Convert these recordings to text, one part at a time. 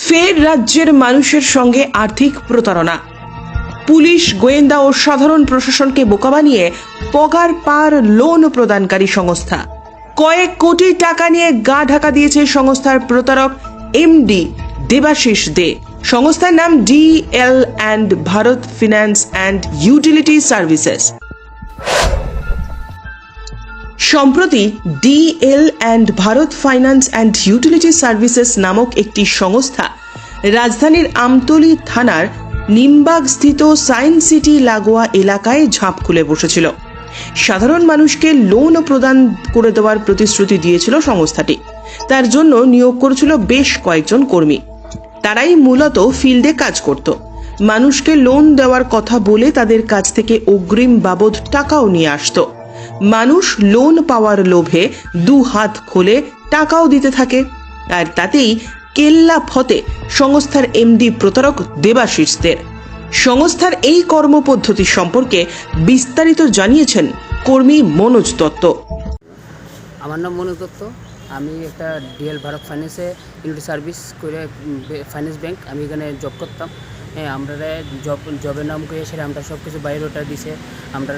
ফের রাজ্যের মানুষের সঙ্গে আর্থিক প্রতারণা। পুলিশ, গোয়েন্দা ও সাধারণ প্রশাসনকে বোকা বানিয়ে পগার পার লোন প্রদানকারী সংস্থা। কয়েক কোটি টাকা নিয়ে গা ঢাকা দিয়েছে সংস্থার প্রতারক এমডি দেবাশিস দে। সংস্থার নাম DL and Bharat finance and utility services. সম্প্রতি DL and Bharat finance and utility services নামক একটি সংস্থা রাজধানীর আমতলী থানার নিমবাগস্থিত সায়েন্স সিটি লাগোয়া এলাকায় ঝাঁপ খুলে বসেছিল। সাধারণ মানুষকে লোন প্রদান করে দেওয়ার প্রতিশ্রুতি দিয়েছিল সংস্থাটি। তার জন্য নিয়োগ করেছিল বেশ কয়েকজন কর্মী। তারাই মূলত ফিল্ডে কাজ করত। মানুষকে লোন দেওয়ার কথা বলে তাদের কাছ থেকে অগ্রিম বাবদ টাকাও নিয়ে আসতো। মানুষ লোন পাওয়ার লোভে দু হাত খোলে টাকাও দিতে থাকে, আর তাতেই কেল্লা ফতে সংস্থার এমডি প্রতারক দেবাশিসদের। সংস্থার এই কর্মপদ্ধতি সম্পর্কে বিস্তারিত জানিয়েছেন কর্মী মনোজ দত্ত। আমার নাম মনোজ দত্ত। আমি একটা ডিএল ভারত ফাইন্যান্সে ইউনিটি সার্ভিস করে ফাইন্যান্স ব্যাংক, আমি এখানে জব করতাম। হ্যাঁ, আমরা জবের নাম করে সেটা আমরা সব কিছু বায়োডাটা দিছে, আমরা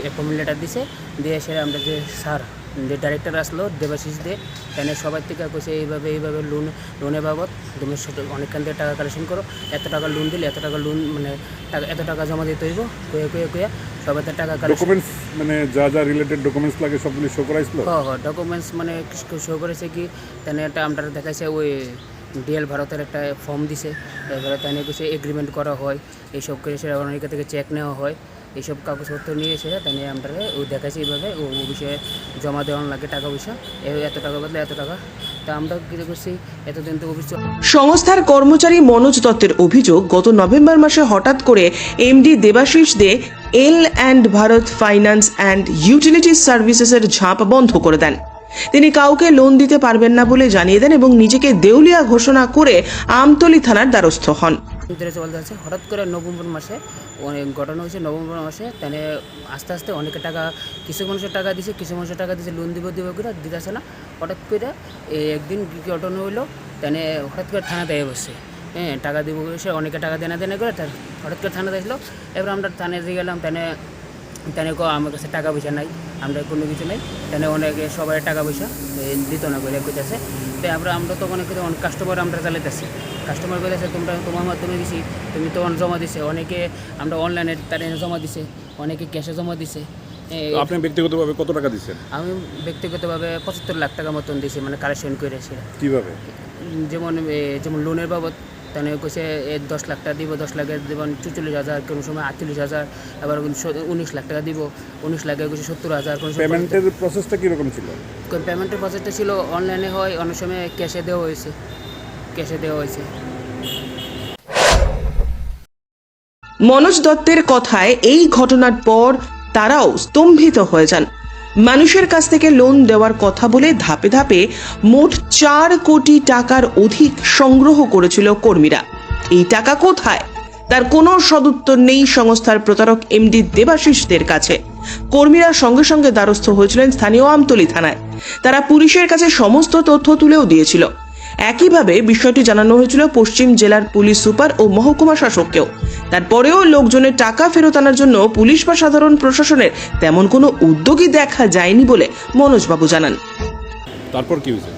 অ্যাপয়েন্টমেন্ট লেটার দিছে, দিয়ে সেটা আমরা যে স্যার যে ডাইরেক্টর আসলো দেবাশিস দে, তাহলে সবার থেকে কইছে এইভাবে লোনের বাবদ তুমি অনেকখান থেকে টাকা কালেকশন করো, এত টাকা লোন দিলে এত টাকা লোন মানে এত টাকা জমা দিতে হইব, কয়ে সবাই টাকা ডকুমেন্টস মানে যা রিলেটেড ডকুমেন্টস লাগে সবগুলো শো করাইছিল। হ্যাঁ, ডকুমেন্টস মানে শো করেছে কি তাহলে একটা আমরা দেখাইছে ওই ডিএল ভারতের একটা ফর্ম দিছে, এবারে তাই কিছু এগ্রিমেন্ট করা হয়, এইসব করে সেটা অনেকের থেকে চেক নেওয়া হয়, এইসব কাগজপত্র নিয়ে এসে তাই আমরা ও দেখাইছি এইভাবে ও বিষয়ে জমা দেওয়ার লাগে টাকা পয়সা, এত টাকা বদলে এত টাকা। তা আমরা কী করছি এতদিন তো অভিযোগ। সংস্থার কর্মচারী মনোজ দত্তের অভিযোগ, গত নভেম্বর মাসে হঠাৎ করে MD Debashis De L and Bharat finance and utility সার্ভিসেসের ঝাঁপ বন্ধ করে দেন। তিনি কাউকে লোন দিতে পারবেন না বলে জানিয়ে দেন এবং নিজেকে দেউলিয়া ঘোষণা করে আমতলী থানার দ্বারস্থ হন। চলতে আছে হঠাৎ করে নভেম্বর মাসে অনেক ঘটনা হয়েছে। নভেম্বর মাসে তাহলে আস্তে আস্তে অনেকে টাকা, কিছু মানুষের টাকা দিছে, কিছু মানুষের টাকা দিছে, লোন দিব করে দিতেছে না। হঠাৎ করে একদিন কী ঘটনা হইলো, তাহলে হঠাৎ করে থানা দেয় বসছে। হ্যাঁ, টাকা দিব সে অনেকে টাকা দেনা করে হঠাৎ করে থানা দিয়েছিল। এবার আমরা থানায় দিয়ে গেলাম, তাহলে আমার কাছে টাকা পয়সা নাই, আমরা কোনো কিছু নেই, তাহলে অনেকে সবাই টাকা পয়সা দিত না বলে কইতেছে। তাই আমরা তো অনেক কাস্টমার আমরা চালাইতেছি, কাস্টমার বলেছে তোমার মাধ্যমে দিছি, তুমি তো জমা দিছে, অনেকে আমরা অনলাইনে তার জমা দিছে, অনেকে ক্যাশে জমা দিছে। আপনি ব্যক্তিগতভাবে কত টাকা দিচ্ছেন? আমি ব্যক্তিগতভাবে 75 লাখ টাকা মতন দিয়েছি, মানে কালেকশন করে। সেটা কীভাবে? যেমন লোনের বাবদ তাহলে কইছে 10 লাখ টাকা দিব, 10 লাখের দেবেন 44,000, কোনো সময় 48,000, আবার 19 লাখ টাকা দিব, 19 লাখে কইছে 70,000। পেমেন্টের প্রসেসটা কীরকম ছিল? পেমেন্টের প্রসেসটা ছিল অনলাইনে হয়, অনেক সময় ক্যাশে দেওয়া হয়েছে। মনোজ দত্তের কথায় এই ঘটনার পর তারাও স্তম্ভিত হয়ে যান। মানুষের কাছ থেকে লোন দেওয়ার কথা বলে ধাপে ধাপে মোট 4 কোটি টাকার অধিক সংগ্রহ করেছিল কর্মীরা। এই টাকা কোথায়, তার কোনো সদুত্তর নেই সংস্থার প্রতারক এমডি দেবাশিসদের কাছে। কর্মীরা সঙ্গে সঙ্গে দ্বারস্থ হয়েছিলেন স্থানীয় আমতলী থানায়। তারা পুলিশের কাছে সমস্ত তথ্য তুলেও দিয়েছিল। একইভাবে বিষয়টি জানানো হয়েছিল পশ্চিম জেলার পুলিশ সুপার ও মহকুমা শাসককেও। তারপরেও লোকজনের টাকা ফেরত আনার জন্য পুলিশ বা সাধারণ প্রশাসনের তেমন কোনো উদ্যোগই দেখা যায়নি বলে মনোজবাবু জানান। তারপর কি হয়েছে?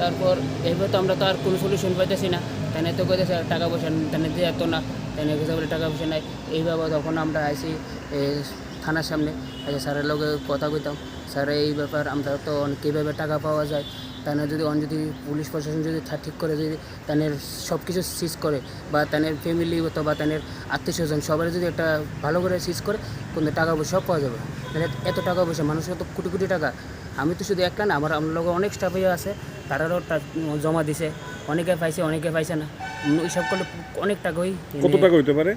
তারপর এবার তো আমরা তো আর কোনো সলিউশন পাইতেছি না, তাই তো কইতেছে টাকা পয়সা তাই দিয়ে এত না, তাই কিছু বলে টাকা পয়সা নাই। এইভাবে তখন আমরা আইসি থানার সামনে, স্যারের লগে কথা কইতাম, স্যার এই ব্যাপার আমরা তো কীভাবে টাকা পাওয়া যায়, তাদের যদি পুলিশ প্রশাসন যদি ঠিক করে, যদি তাদের সব কিছু সিজ করে, বা তাদের ফ্যামিলি অথবা তাদের আত্মীয় স্বজন সবাই যদি একটা ভালো করে সিজ করে, কিন্তু টাকা পয়সা সব পাওয়া যাবে। তাহলে এত টাকা পয়সা মানুষের তো কোটি কোটি টাকা। আমি তো শুধু একটা না, আমার লোক অনেক স্টাফ আছে, তারাও জমা দিছে, অনেকে পাইছে অনেকে পাইছে না। এইসব করলে অনেক টাকা কত টাকা হইতে পারে?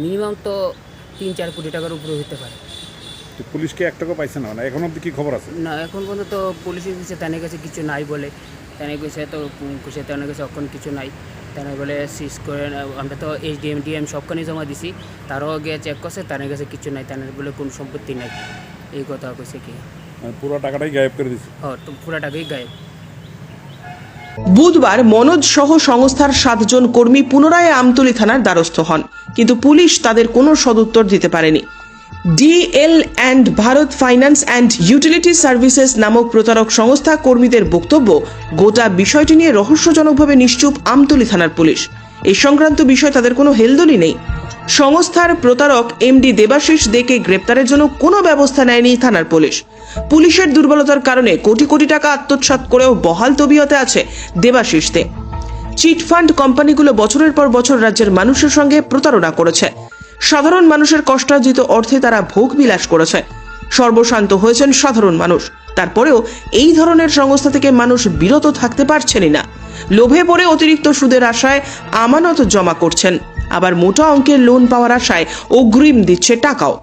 মিনিমাম তো 3-4 কোটি টাকার উপরে হতে পারে। পুলিশকে 1 টাকা পাইছে না? এখন অব্দি কি খবর আছে? না, এখন পর্যন্ত পুলিশের কাছে তাদের কাছে কিছু নাই বলে, তাদের কাছে তো তাদের কাছে এখন কিছু নাই। তারা বলে সিজ করে, আমরা তো ডিএম সবখানে জমা দিছি, তারাও গিয়ে চেক করছে, তাদের কাছে কিছু নাই, তাদের বলে কোনো সম্পত্তি নাই, এই কথা কইছে কি। পুরো টাকাটাই গায়েব করে দিচ্ছে? হ্যাঁ, তো পুরো টাকাই গায়েব। বুধবার মনোজ সহ সংস্থার 7 জন কর্মী পুনরায় আমতলী থানার দ্বারস্থ হন, কিন্তু পুলিশ তাদের কোনো সদুত্তর দিতে পারেনি। DL and Bharat finance and utility services নামক প্রতারক সংস্থা কর্মীদের বক্তব্য, গোটা বিষয়টি নিয়ে রহস্যজনকভাবে নিশ্চুপ আমতলী থানার পুলিশ। এই সংক্রান্ত বিষয়ে তাদের কোনো হেলদোলই নেই। সংস্থার প্রতারক এমডি দেবাশিস দেকে গ্রেপ্তারের জন্য কোনো ব্যবস্থা নেয়নি থানার পুলিশ। পুলিশের দুর্বলতার কারণে কোটি কোটি টাকা আত্মসাৎ করেও বহাল তবিয়তে আছে দেবাশিস দে। চিটফান্ড কোম্পানিগুলো বছরের পর বছর রাজ্যের মানুষের সঙ্গে প্রতারণা করেছে। সাধারণ মানুষের কষ্টার্জিত অর্থে তারা ভোগ বিলাস করেছে। সর্বশান্ত হয়েছেন সাধারণ মানুষ। তারপরেও এই ধরনের সংস্থা থেকে মানুষ বিরত থাকতে পারছেনই না। লোভে পড়ে অতিরিক্ত সুদের আশায় আমানত জমা করছেন, আবার মোটা অঙ্কের লোন পাওয়ার আশায় অগ্রিম দিচ্ছে টাকাও।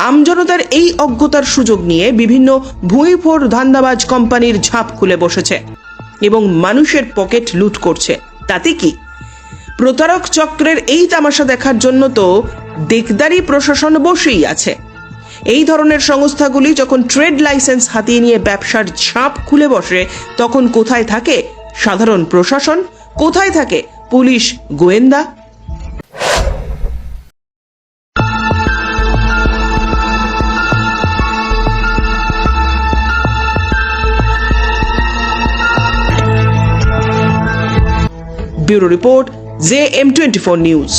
আমজনতার এই অজ্ঞতার সুযোগ নিয়ে বিভিন্ন ভুঁইফোর ধান্দাবাজ কোম্পানির ঝাঁপ খুলে বসেছে এবং মানুষের পকেট লুট করছে। তাতে কি? প্রতারক চক্রের এই তামাশা দেখার জন্য তো দেকদারি প্রশাসন বসেই আছে। এই ধরনের সংস্থাগুলি যখন ট্রেড লাইসেন্স হাতিয়ে নিয়ে ব্যবসার ঝাঁপ খুলে বসে, তখন কোথায় থাকে সাধারণ প্রশাসন? কোথায় থাকে পুলিশ গোয়েন্দা? Bureau report, JM24 news.